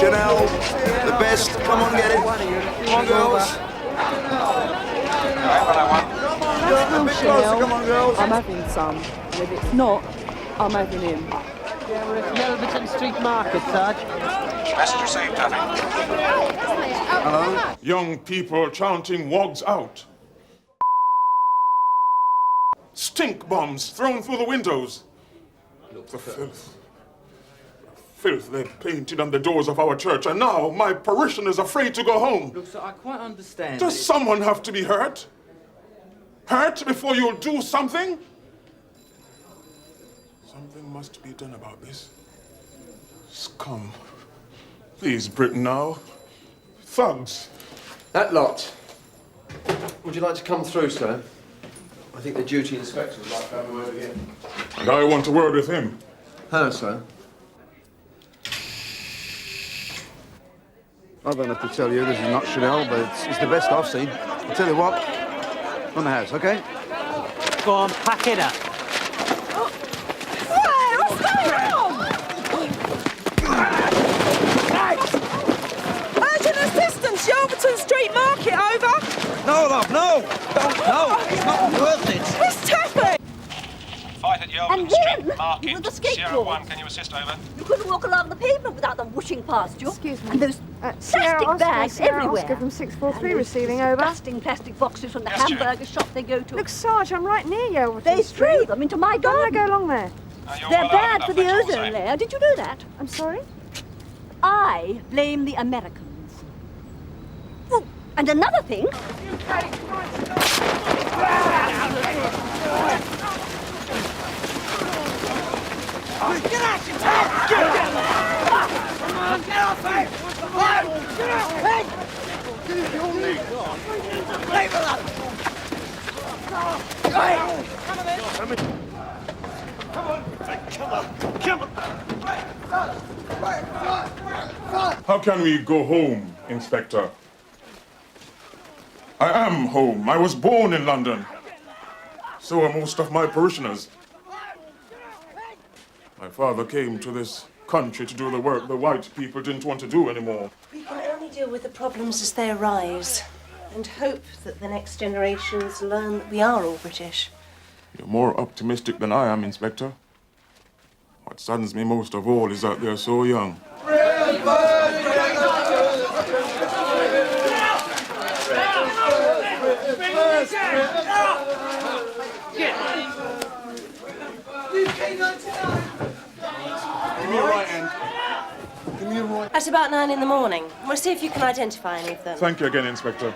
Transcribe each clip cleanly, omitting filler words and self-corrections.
Chanel, the best. Come on, get it. Come on, girls. Chanel, come on, girls. I'm having some. And if it's not, I'm having him. Yeah, we're at Melbourne Street Market, Sarge. Message received, Taffy. Hello? Young people chanting "Wogs out." Stink bombs thrown through the windows. The filth. Filth they painted on the doors of our church, and now my parishioners are afraid to go home. Look, sir, I quite understand. Does someone have to be hurt? Hurt before you'll do something? Something must be done about this. Scum. Please, Britain now. Thugs. That lot. Would you like to come through, sir? I think the duty inspector would like to have a word with you. And I want a word with him. Hello, sir. I don't have to tell you this is not Chanel, but it's the best I've seen. I'll tell you what, on the house, okay? Go on, pack it up. What's going on? Urgent assistance, Yelverton Street Market, over. No, love, no! Don't, no! It's not worth it! It's Taffy! Fight at Yelverton And Street then, Market. with the skateboard. Sierra 1, can you assist, over? You couldn't walk along the pavement without them whooshing past you. Excuse me. And those Sierra plastic Oscar, bags Sierra everywhere. Oscar from 643 And those receiving, over. disgusting plastic boxes from the Yes, Jane. hamburger shop they go to. Look, Sarge, I'm right near Yelverton They Street. threw them into my Don't I garden. go along there? You're They're well bad armed for enough, the that's all ozone I'm saying. layer. Did you know that? I'm sorry? I blame the Americans. Oh, and another thing. Get out, you top! Get out! Come on, get off me! Come on! Get off me! Leave it alone! How can we go home, Inspector? I am home. I was born in London. So are most of my parishioners. My father came to this country to do the work the white people didn't want to do anymore. We can only deal with the problems as they arise and hope that the next generations learn that we are all British. You're more optimistic than I am, Inspector. What saddens me most of all is that they're so young. At about 9 in the morning. We'll see if you can identify any of them. Thank you again, Inspector.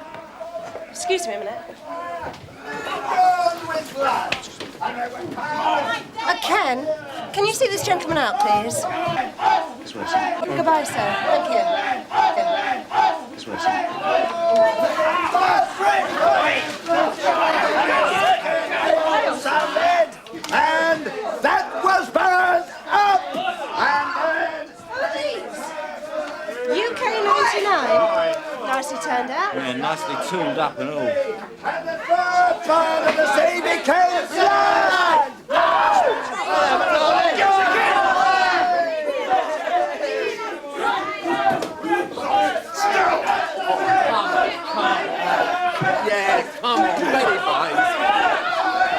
Excuse me a minute. Ken, can you see this gentleman out, please? Goodbye, sir. Thank And that was burned up! And UK 99. Nicely turned out. yeah, nicely tuned up and all. And the third part of the sea became blood! Yeah, come on, ready, boys.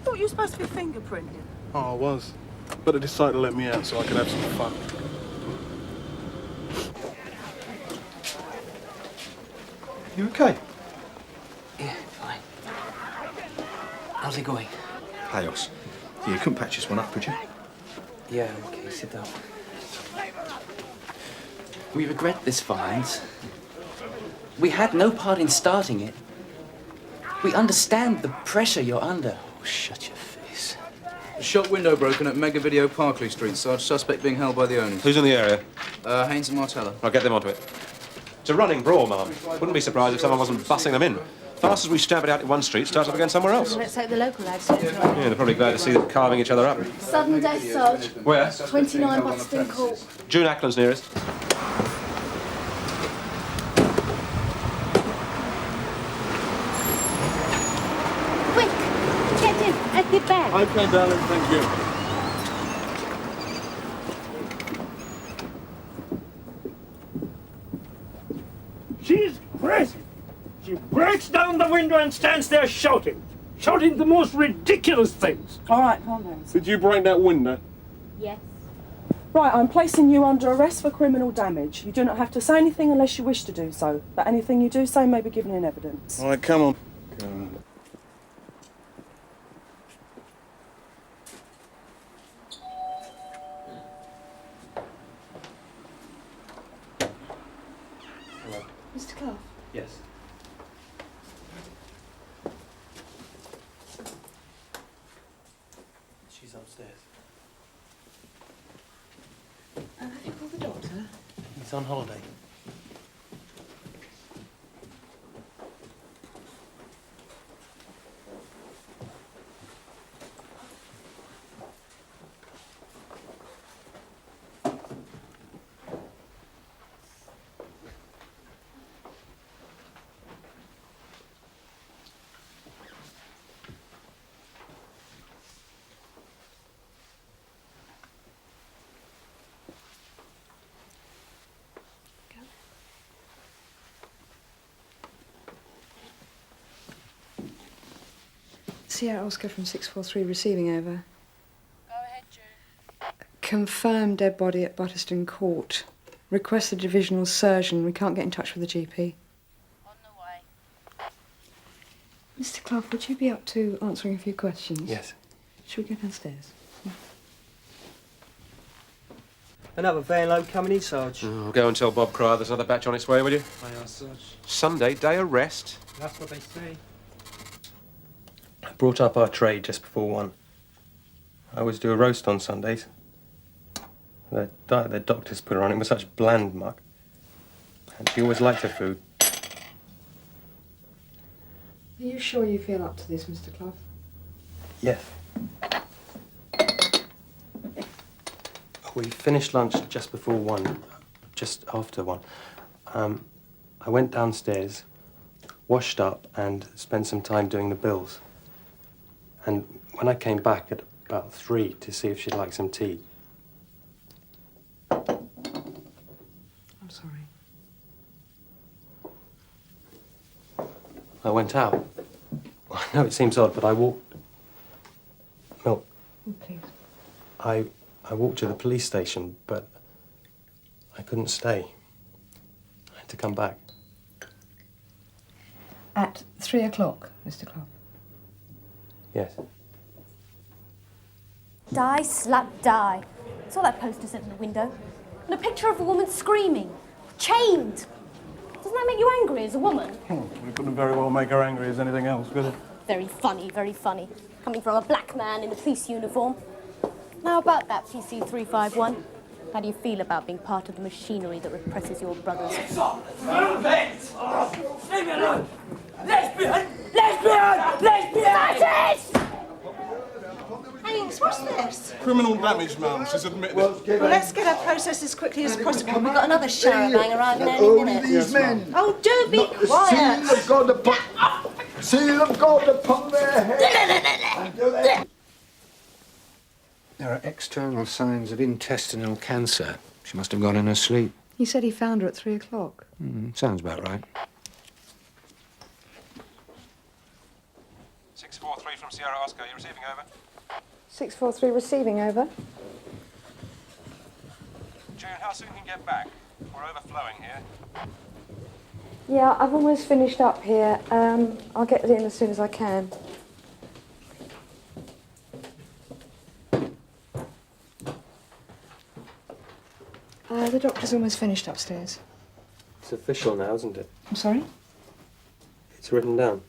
Thought you were supposed to be fingerprinted. Oh, I was. But they decided to let me out so I could have some fun. You okay? Yeah, fine. How's it going? Chaos. Yeah, you couldn't patch this one up, could you? Yeah, okay, sit down. We regret this, Vines. We had no part in starting it. We understand the pressure you're under. Oh, shut your face. Shop window broken at Mega Video Parkley Street, Sarge. Suspect being held by the owners. Who's in the area? Haynes and Martella. I'll get them onto it. It's a running brawl, Ma'am. Wouldn't be surprised if someone wasn't bussing them in. Fast as we stab it out in one street, start up again somewhere else. Let's hope the local lads don't enjoy Yeah, they're probably glad to see them carving each other up. Sudden death, Sarge. Where? 29 Buxton Court. June Ackland's nearest. Quick! Get in and get back. OK, darling, thank you. She's crazy. She breaks down the window and stands there shouting the most ridiculous things. All right, calm down. Did you break that window? Yes. Right, I'm placing you under arrest for criminal damage. You do not have to say anything unless you wish to do so, but anything you do say may be given in evidence. All right, come on. Come on. Mr. Clough? Yes. She's upstairs. Have you called the doctor? He's on holiday. Sierra Oscar from 643 receiving over. Go ahead, June. Confirmed dead body at Butterston Court. Request the divisional surgeon. We can't get in touch with the GP. On the way. Mr. Clough, would you be up to answering a few questions? Yes. Shall we go downstairs? Another van load coming in, Sarge. Oh, go and tell Bob Cryer there's another batch on its way, will you? Aye, Sarge. Sunday, day of rest. That's what they say. I brought up our tray just before 1. I always do a roast on Sundays. The diet the doctors put her on, it was such bland muck. And she always liked her food. Are you sure you feel up to this, Mr. Clough? Yes. We finished lunch just before 1, just after 1. I went downstairs, washed up, and spent some time doing the bills. And when I came back at about 3 to see if she'd like some tea. I'm sorry. I went out. I know it seems odd, but I walked. Milk. Oh, please. I walked to the police station, but I couldn't stay. I had to come back. At 3 o'clock, Mr. Clough. Yes. Die, slap, die. Saw that poster sent in the window. And a picture of a woman screaming. Chained. Doesn't that make you angry as a woman? We couldn't very well make her angry as anything else, could it? Very funny, very funny. Coming from a black man in a police uniform. How about that, PC 351? How do you feel about being part of the machinery that represses your brothers? Move it! Leave me alone! Lesbian! Lesbian! Lesbian! That is! Haynes, what's this? Criminal damage, ma'am. She's admitted it. Well, let's get our process as quickly as possible. We've got another shower bang arriving any Only minute. these men. Oh, do be quiet! Seal of God upon their heads. There are external signs of intestinal cancer. She must have gone in her sleep. He said he found her at 3 o'clock. Sounds about right. 643 from Sierra Oscar. You receiving over? 643 receiving over. June, how soon can you get back? We're overflowing here. Yeah, I've almost finished up here. I'll get it in as soon as I can. The doctor's almost finished upstairs. It's official now, isn't it? I'm sorry? It's written down.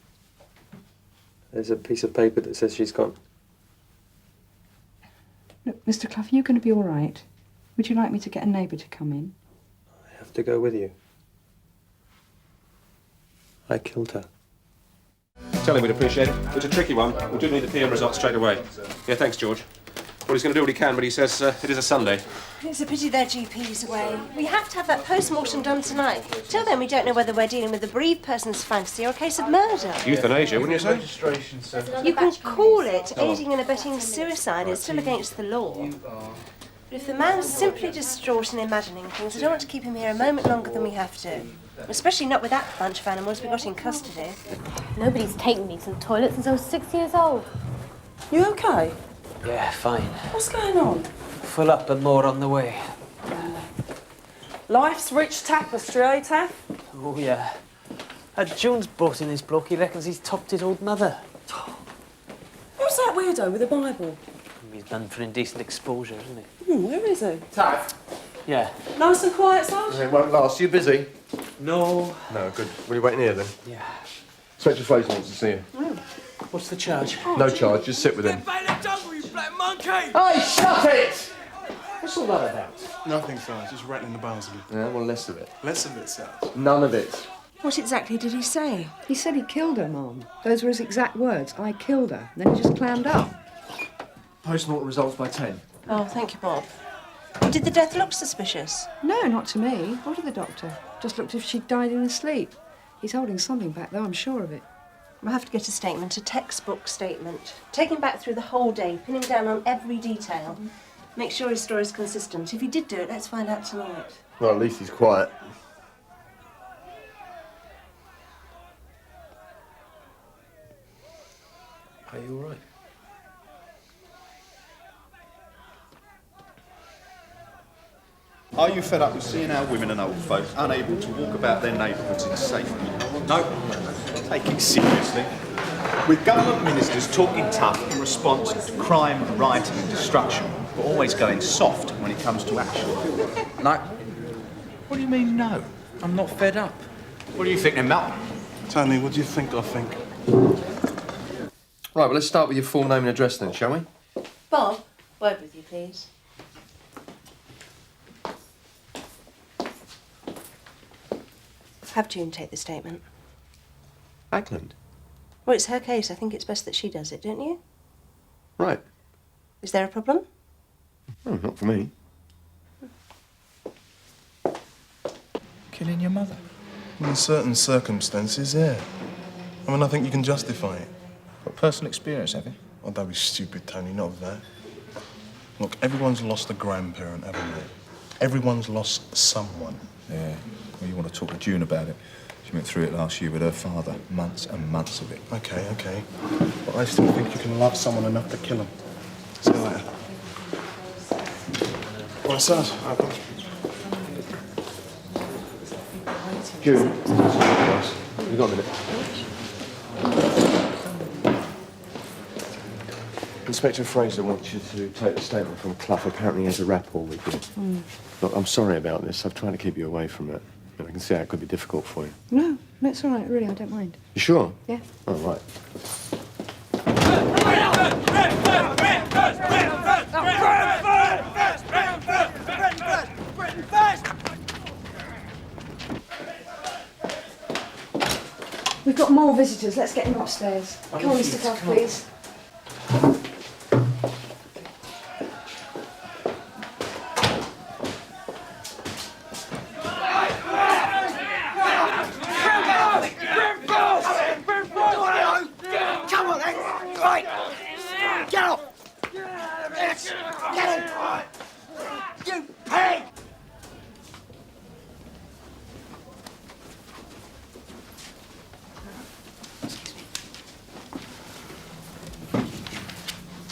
There's a piece of paper that says she's gone. Look, Mr. Clough, are you going to be all right? Would you like me to get a neighbour to come in? I have to go with you. I killed her. tell him we'd appreciate it. It's a tricky one. We do need the PM results straight away. Yeah, thanks, George. Well, he's going to do what he can, but he says it is a Sunday. It's a pity their GP's away. We have to have that post-mortem done tonight. Till then, we don't know whether we're dealing with a bereaved person's fantasy or a case of murder. Euthanasia, wouldn't you say? You can call it aiding and abetting suicide. It's still against the law. But if the man's simply distraught and imagining things, I don't want to keep him here a moment longer than we have to. Especially not with that bunch of animals we got in custody. Nobody's taken me to the toilet since I was 6 years old. You okay? Yeah, fine. What's going on? Full up and more on the way. Life's rich tapestry, eh, Taff? Oh, yeah. Jones brought in this bloke. He reckons he's topped his old mother. Who's that weirdo with the Bible? He's done for indecent exposure, isn't Where is he? Taff. he? Yeah. Nice and quiet, Sarge? It won't last. You busy? No. No, good. Will you wait in here then? Yeah. Inspector Fraser wants to see you. What's the charge? No charge, just sit with him. Hey, shut it! What's all that about? Nothing, Sarge. Just rattling the bars a bit. Yeah, well, less of it. Less of it, Sarge. None of it. What exactly did he say? He said he killed her, Mum. Those were his exact words. I killed her. Then he just clammed up. Post-mortem results by 10. Oh, thank you, Bob. Did the death look suspicious? No, not to me. Or to the doctor. Just looked as if she'd died in her sleep. He's holding something back, though, I'm sure of it. We'll have to get a statement, a textbook statement. Take him back through the whole day, pin him down on every detail. Make sure his story's consistent. If he did do it, let's find out tonight. Well, at least he's quiet. Are you all right? Are you fed up with seeing our women and old folk unable to walk about their neighbourhoods in safety? No. Take it seriously. With government ministers talking tough in response to crime, rioting and destruction, but always going soft when it comes to action. No. What do you mean, no? I'm not fed up. What do you think then, Mel? Tony, what do you think I think? Right, well, let's start with your full name and address then, shall we? Bob, word with you, please. Have June take the statement. Ackland. Well, it's her case. I think it's best that she does it, don't you? Right. Is there a problem? Oh, not for me. Killing your mother? In certain circumstances, yeah. I mean, I think you can justify it. Got personal experience, have you? Oh, don't be stupid, Tony, not of that. Look, everyone's lost a grandparent, haven't they? Everyone's lost someone. Yeah. Well, you want to talk to June about it. She went through it last year with her father. Months and months of it. Okay, okay. But I still think you can love someone enough to kill them. See you later. What's that? June. You got a minute? Inspector Fraser wants you to take the statement from Clough. Apparently he has a rapport with you. Look, I'm sorry about this. I've tried to keep you away from it. And I can see how it could be difficult for you. No, that's all right, really, I don't mind. You sure? Yeah. Oh, right. We've got more visitors. Let's get them upstairs. Come on, Mr. Clough, please.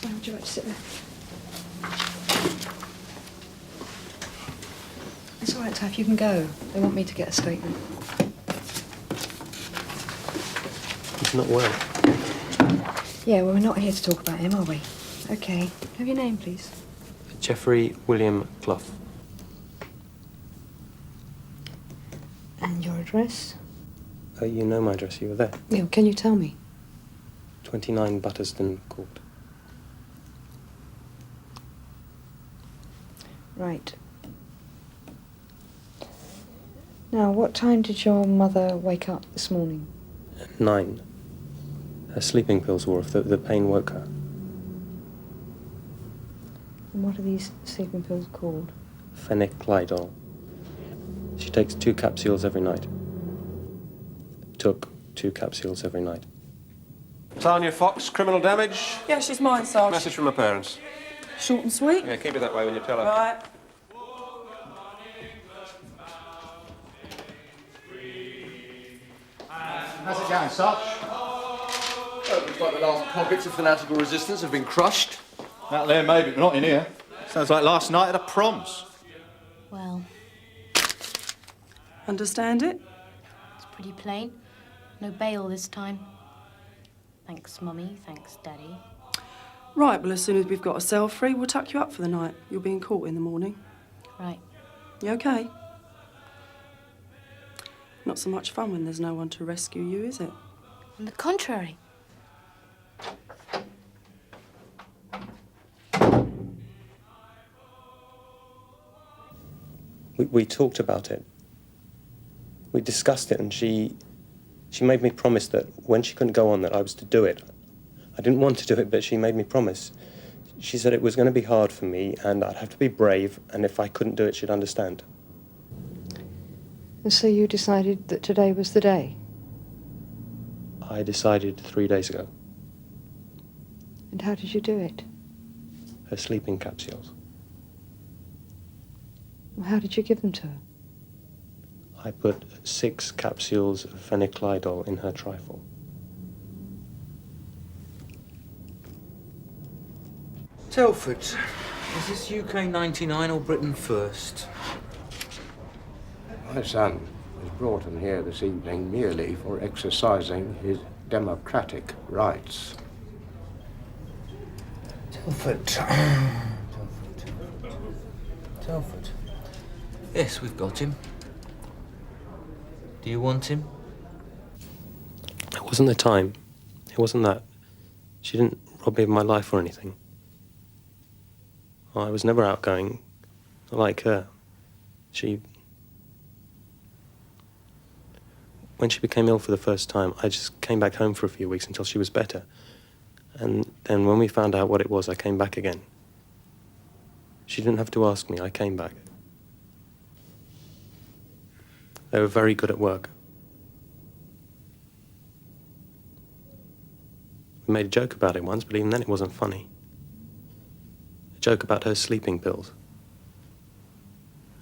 Would you like to sit there? It's all right, Taff, you can go. They want me to get a statement. He's not well. Yeah, well, we're not here to talk about him, are we? OK. Have your name, please? Jeffrey William Clough. And your address? You know my address, you were there. Yeah, can you tell me? 29 Butterston Court. Right. Now, what time did your mother wake up this morning? At 9. Her sleeping pills wore off. The pain woke her. And what are these sleeping pills called? Phenyclidol. She takes 2 capsules every night. Took 2 capsules every night. Tanya Fox, criminal damage. Yeah, she's mine, Sarge. Message from her parents. Short and sweet? Yeah, keep it that way when you tell her. Right. How's it going, Sarge? Oh, looks like the last pockets of fanatical resistance have been crushed. Out there, maybe, but not in here. Sounds like last night at a proms. Well, Understand it? it's pretty plain. No bail this time. Thanks, Mummy. Thanks, Daddy. Right, well, as soon as we've got a cell free, we'll tuck you up for the night. You'll be in court in the morning. Right. You okay? Not so much fun when there's no one to rescue you, is it? On the contrary. We talked about it. We discussed it, and she made me promise that when she couldn't go on, that I was to do it. I didn't want to do it, but she made me promise. She said it was going to be hard for me, and I'd have to be brave, and if I couldn't do it, she'd understand. And so you decided that today was the day? I decided 3 days ago. And how did you do it? Her sleeping capsules. Well, how did you give them to her? I put 6 capsules of phenyclidol in her trifle. Telford, is this UK 99 or Britain first? My son was brought in here this evening merely for exercising his democratic rights. Telford. Telford. Yes, we've got him. Do you want him? It wasn't the time. It wasn't that. She didn't rob me of my life or anything. I was never outgoing, like her. When she became ill for the first time, I just came back home for a few weeks until she was better. And then when we found out what it was, I came back again. She didn't have to ask me, I came back. They were very good at work. We made a joke about it once, but even then it wasn't funny. A joke about her sleeping pills.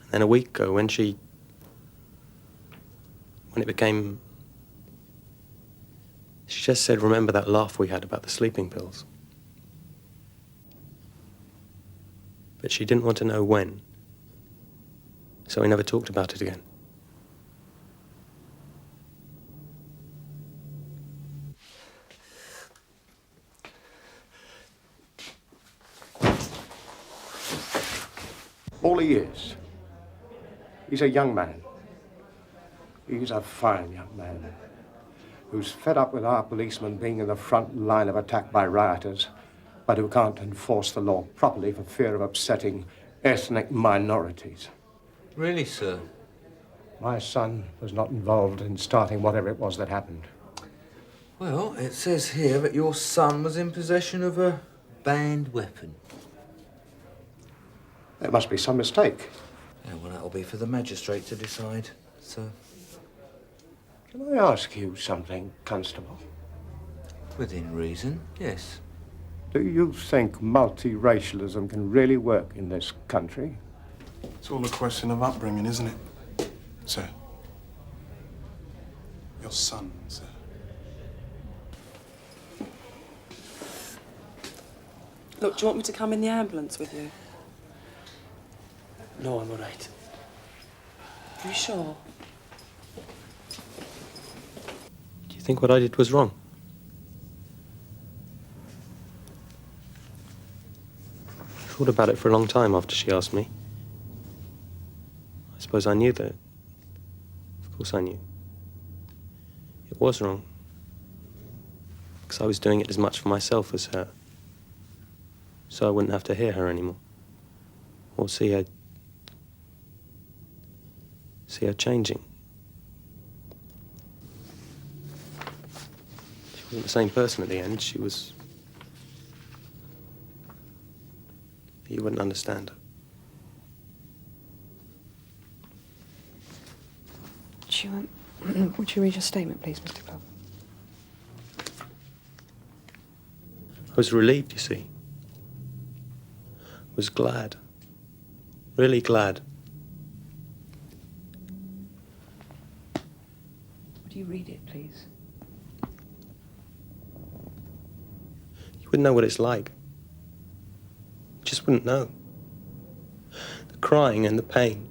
And then a week ago, when it became... She just said, remember that laugh we had about the sleeping pills. But she didn't want to know when. So we never talked about it again. All he is, he's a young man. He's a fine young man who's fed up with our policemen being in the front line of attack by rioters, but who can't enforce the law properly for fear of upsetting ethnic minorities. Really, sir? My son was not involved in starting whatever it was that happened. Well, it says here that your son was in possession of a banned weapon. There must be some mistake. Yeah, well, that'll be for the magistrate to decide, sir. Can I ask you something, Constable? Within reason, yes. Do you think multiracialism can really work in this country? It's all a question of upbringing, isn't it, sir? Your son, sir. Look, do you want me to come in the ambulance with you? No, I'm all right. Are you sure? Do you think what I did was wrong? I thought about it for a long time after she asked me. I suppose I knew that. Of course I knew. It was wrong. Because I was doing it as much for myself as her. So I wouldn't have to hear her anymore. Or see her changing. She wasn't the same person at the end. She was... You wouldn't understand. Would you read your statement, please, Mr. Clubb? I was relieved, you see. I was glad. Really glad. Would you read it, please? You wouldn't know what it's like. You just wouldn't know. The crying and the pain.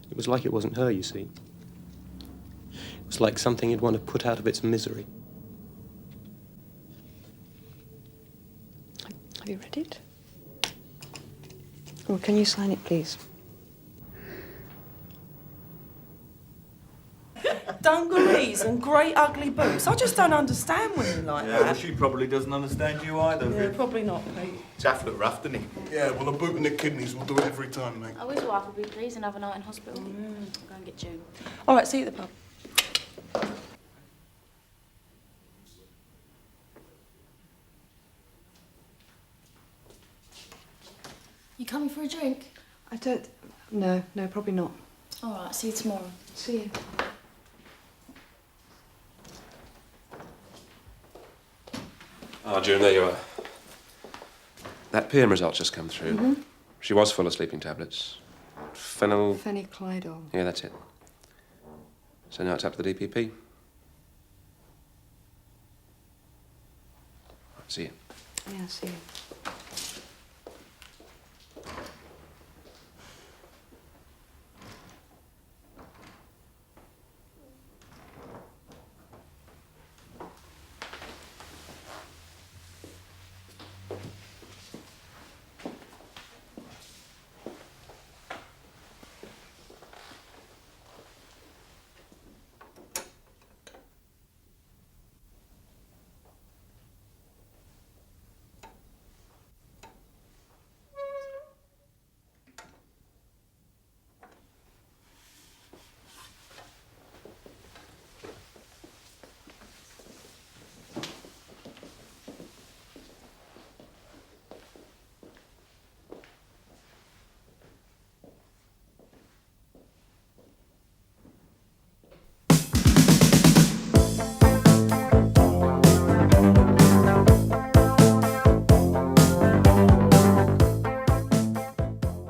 It was like it wasn't her, you see. It was like something you'd want to put out of its misery. Have you read it? Well, can you sign it, please? Dungarees and great ugly boots. I just don't understand women like Yeah, well, that. she probably doesn't understand you either. Yeah, probably not, Pete. Jaff looked rough, didn't he? Yeah, well, a boot in the kidneys will do it every time, mate. I wish wife would be pleased and have a night in hospital. Go and get June. All right, see you at the pub. You coming for a drink? I don't... No, probably not. All right, see you tomorrow. See you. Ah, June, there you are. That PM result's just come through. Mm-hmm. She was full of sleeping tablets. Phenyclidol. Yeah, that's it. So now it's up to the DPP. See you. Yeah, see you.